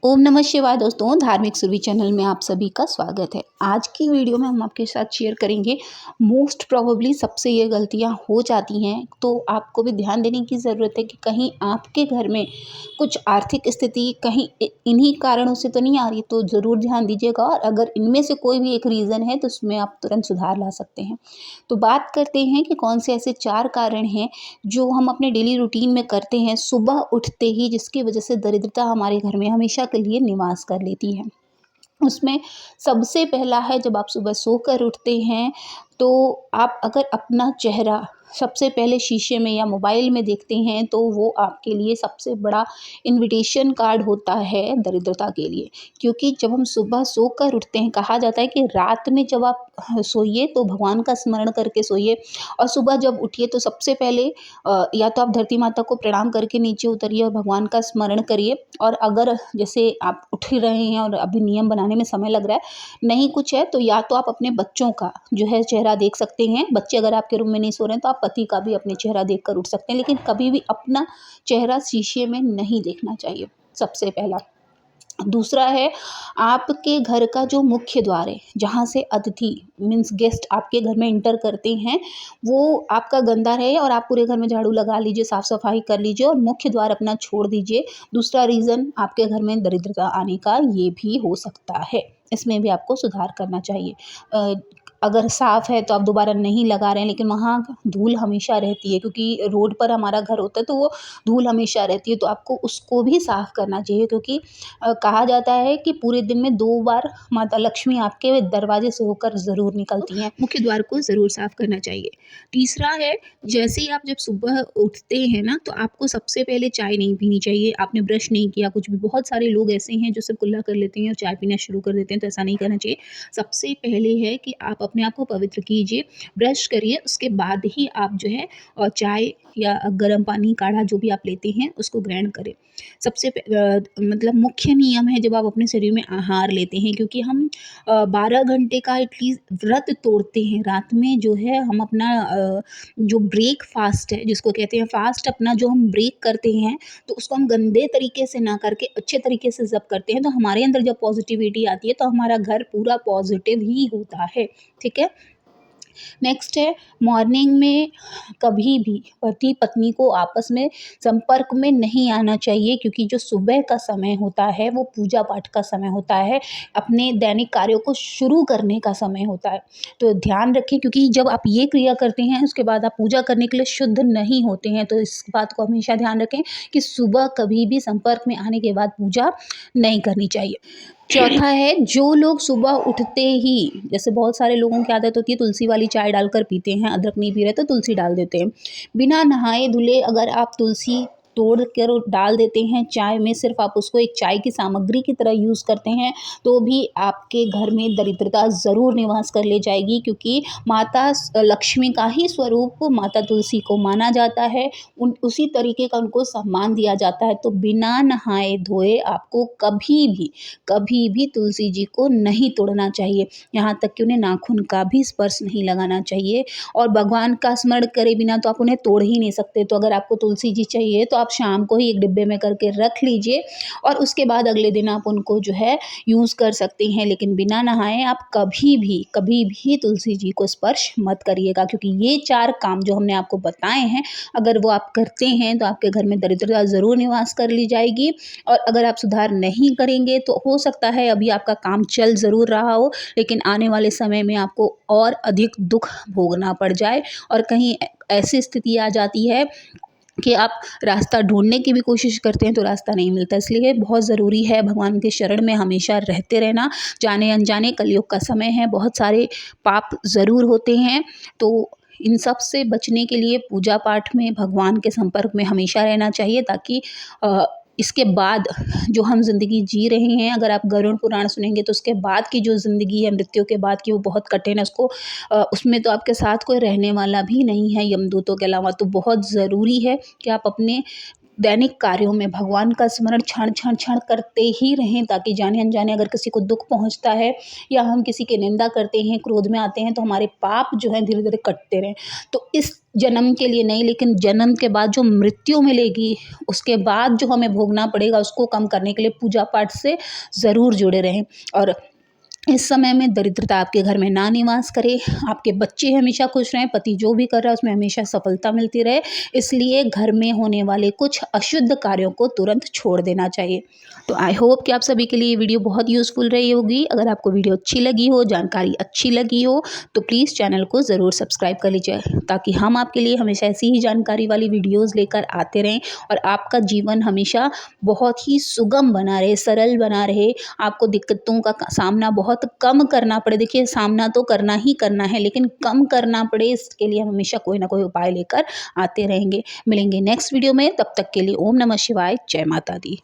ओम नमः शिवाय दोस्तों, धार्मिक सुरभि चैनल में आप सभी का स्वागत है। आज की वीडियो में हम आपके साथ शेयर करेंगे मोस्ट प्रोबेबली सबसे ये गलतियां हो जाती हैं, तो आपको भी ध्यान देने की ज़रूरत है कि कहीं आपके घर में कुछ आर्थिक स्थिति कहीं इन्हीं कारणों से तो नहीं आ रही, तो ज़रूर ध्यान दीजिएगा। और अगर इनमें से कोई भी एक रीज़न है तो उसमें आप तुरंत सुधार ला सकते हैं। तो बात करते हैं कि कौन से ऐसे 4 कारण हैं जो हम अपने डेली रूटीन में करते हैं सुबह उठते ही, जिसकी वजह से दरिद्रता हमारे घर में हमेशा के लिए निवास कर लेती है। उसमें सबसे पहला है, जब आप सुबह सोकर उठते हैं तो आप अगर अपना चेहरा सबसे पहले शीशे में या मोबाइल में देखते हैं तो वो आपके लिए सबसे बड़ा इन्विटेशन कार्ड होता है दरिद्रता के लिए। क्योंकि जब हम सुबह सोकर उठते हैं, कहा जाता है कि रात में जब आप सोइए तो भगवान का स्मरण करके सोइए, और सुबह जब उठिए तो सबसे पहले या तो आप धरती माता को प्रणाम करके नीचे उतरिए और भगवान का स्मरण करिए। और अगर जैसे आप उठ ही रहे हैं और अभी नियम बनाने में समय लग रहा है, नहीं कुछ है, तो या तो आप अपने बच्चों का जो है चेहरा देख सकते हैं। बच्चे अगर आपके रूम में नहीं सो रहे हैं तो आप पति का भी अपने चेहरा देख कर उठ सकते हैं, लेकिन कभी भी अपना चेहरा शीशे में नहीं देखना चाहिए, सबसे पहला। दूसरा है, आपके घर का जो मुख्य द्वार है, जहाँ से अतिथि मीन्स गेस्ट आपके घर में इंटर करते हैं, वो आपका गंदा रहे और आप पूरे घर में झाड़ू लगा लीजिए, साफ़ सफाई कर लीजिए और मुख्य द्वार अपना छोड़ दीजिए। दूसरा रीज़न आपके घर में दरिद्रता आने का ये भी हो सकता है, इसमें भी आपको सुधार करना चाहिए। अ, अगर साफ़ है तो आप दोबारा नहीं लगा रहे हैं, लेकिन वहाँ धूल हमेशा रहती है, क्योंकि रोड पर हमारा घर होता है तो वो धूल हमेशा रहती है, तो आपको उसको भी साफ़ करना चाहिए। क्योंकि कहा जाता है कि पूरे दिन में 2 बार माता लक्ष्मी आपके दरवाजे से होकर ज़रूर निकलती हैं, मुख्य द्वार को ज़रूर साफ़ करना चाहिए। तीसरा है, जैसे ही आप जब सुबह उठते हैं ना, तो आपको सबसे पहले चाय नहीं पीनी चाहिए। आपने ब्रश नहीं किया कुछ भी, बहुत सारे लोग ऐसे हैं जो सिर्फ़ कुल्ला कर लेते हैं और चाय पीना शुरू कर देते हैं, तो ऐसा नहीं करना चाहिए। सबसे पहले है कि आप अपने आप को पवित्र कीजिए, ब्रश करिए, उसके बाद ही आप जो है चाय या गर्म पानी, काढ़ा जो भी आप लेते हैं उसको ग्रहण करें। मतलब मुख्य नियम है जब आप अपने शरीर में आहार लेते हैं, क्योंकि हम 12 घंटे का एटलीस्ट व्रत तोड़ते हैं। रात में जो है हम अपना जो ब्रेकफ़ास्ट है जिसको कहते हैं फ़ास्ट, अपना जो हम ब्रेक करते हैं, तो उसको हम गंदे तरीके से ना करके अच्छे तरीके से जब करते हैं तो हमारे अंदर जब पॉज़िटिविटी आती है तो हमारा घर पूरा पॉज़िटिव ही होता है। ठीक है? नेक्स्ट है, मॉर्निंग में कभी भी पति पत्नी को आपस में संपर्क में नहीं आना चाहिए, क्योंकि जो सुबह का समय होता है वो पूजा पाठ का समय होता है, अपने दैनिक कार्यों को शुरू करने का समय होता है। तो ध्यान रखें, क्योंकि जब आप ये क्रिया करते हैं उसके बाद आप पूजा करने के लिए शुद्ध नहीं होते हैं, तो इस बात को हमेशा ध्यान रखें कि सुबह कभी भी संपर्क में आने के बाद पूजा नहीं करनी चाहिए। चौथा है, जो लोग सुबह उठते ही, जैसे बहुत सारे लोगों की आदत होती है तुलसी वाली चाय डालकर पीते हैं, अदरक नहीं पी रहे तो तुलसी डाल देते हैं। बिना नहाए धुले अगर आप तुलसी तोड़ कर डाल देते हैं चाय में, सिर्फ आप उसको एक चाय की सामग्री की तरह यूज़ करते हैं, तो भी आपके घर में दरिद्रता ज़रूर निवास कर ले जाएगी। क्योंकि माता लक्ष्मी का ही स्वरूप माता तुलसी को माना जाता है, उसी तरीके का उनको सम्मान दिया जाता है। तो बिना नहाए धोए आपको कभी भी तुलसी जी को नहीं तोड़ना चाहिए, यहाँ तक कि उन्हें नाखून का भी स्पर्श नहीं लगाना चाहिए। और भगवान का स्मरण करे बिना तो आप उन्हें तोड़ ही नहीं सकते। तो अगर आपको तुलसी जी चाहिए तो आप शाम को ही एक डिब्बे में करके रख लीजिए और उसके बाद अगले दिन आप उनको जो है यूज़ कर सकते हैं, लेकिन बिना नहाए आप कभी भी तुलसी जी को स्पर्श मत करिएगा। क्योंकि ये 4 काम जो हमने आपको बताए हैं, अगर वो आप करते हैं तो आपके घर में दरिद्रता ज़रूर निवास कर ली जाएगी। और अगर आप सुधार नहीं करेंगे तो हो सकता है अभी आपका काम चल ज़रूर रहा हो, लेकिन आने वाले समय में आपको और अधिक दुःख भोगना पड़ जाए और कहीं ऐसी स्थिति आ जाती है कि आप रास्ता ढूँढने की भी कोशिश करते हैं तो रास्ता नहीं मिलता। इसलिए बहुत ज़रूरी है भगवान के शरण में हमेशा रहते रहना। जाने अनजाने कलयुग का समय है, बहुत सारे पाप ज़रूर होते हैं, तो इन सब से बचने के लिए पूजा पाठ में भगवान के संपर्क में हमेशा रहना चाहिए, ताकि इसके बाद जो हम ज़िंदगी जी रहे हैं, अगर आप गरुड़ पुराण सुनेंगे तो उसके बाद की जो ज़िंदगी है, मृत्यु के बाद की, वो बहुत कठिन है। उसमें तो आपके साथ कोई रहने वाला भी नहीं है यमदूतों के अलावा। तो बहुत ज़रूरी है कि आप अपने दैनिक कार्यों में भगवान का स्मरण क्षण क्षण क्षण करते ही रहें, ताकि जाने अनजाने अगर किसी को दुख पहुंचता है या हम किसी की निंदा करते हैं, क्रोध में आते हैं, तो हमारे पाप जो है धीरे धीरे कटते रहें। तो इस जन्म के लिए नहीं, लेकिन जन्म के बाद जो मृत्यु मिलेगी, उसके बाद जो हमें भोगना पड़ेगा, उसको कम करने के लिए पूजा पाठ से ज़रूर जुड़े रहें। और इस समय में दरिद्रता आपके घर में ना निवास करे, आपके बच्चे हमेशा खुश रहें, पति जो भी कर रहा है उसमें हमेशा सफलता मिलती रहे। इसलिए घर में होने वाले कुछ अशुद्ध कार्यों को तुरंत छोड़ देना चाहिए। तो आई होप कि आप सभी के लिए ये वीडियो बहुत यूज़फुल रही होगी। अगर आपको वीडियो अच्छी लगी हो, जानकारी अच्छी लगी हो, तो प्लीज़ चैनल को ज़रूर सब्सक्राइब कर लीजिए, ताकि हम आपके लिए हमेशा ऐसी ही जानकारी वाली वीडियोज़ लेकर आते रहें और आपका जीवन हमेशा बहुत ही सुगम बना रहे, सरल बना रहे, आपको दिक्कतों का सामना बहुत कम करना पड़े। देखिए, सामना तो करना ही करना है, लेकिन कम करना पड़े, इसके लिए हम हमेशा कोई ना कोई उपाय लेकर आते रहेंगे। मिलेंगे नेक्स्ट वीडियो में, तब तक के लिए ओम नमः शिवाय, जय माता दी।